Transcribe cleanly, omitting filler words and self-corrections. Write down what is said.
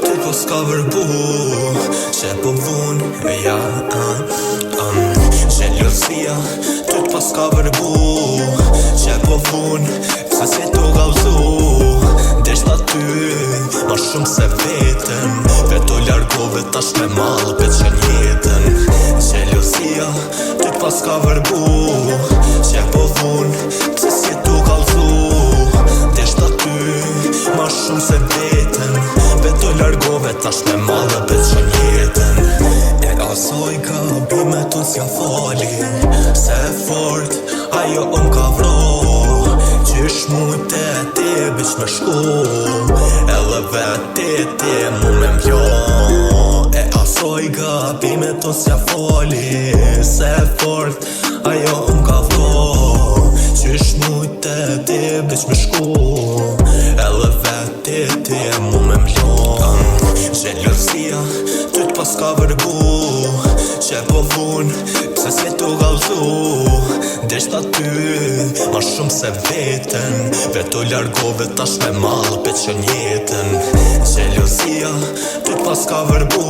ty po s'ka vërbu, që po vun, ja Gjelozia, ty po s'ka vërbu, që po vun, pse si t'u gauzu Deshta ty, ma shumë se vetën Veto largove tash me malë për që njetën Gjelozia, ty po s'ka vërbu, që po vun, pse si t'u gauzu Deshta ty, ma shumë se vetën Veto largove tash me malë për që njetën E asoj ka bime t'u s'ja fali Se fort, ajo ka vro Qysh mujte ti biq me shku Edhe veti ti mu me mjo E asoj gabime to s'ja foli Se fort ajo ka vro Qysh mujte ti biq me shku Edhe veti ti mu me mjo Gjelozia, ty t'po s'ka vërbu Që po vun, pse si t'u gauzu Deshta ty, ma shumë se vetën Veto largove tash me malë për që njetën Gjelozia, ty t'po s'ka vërbu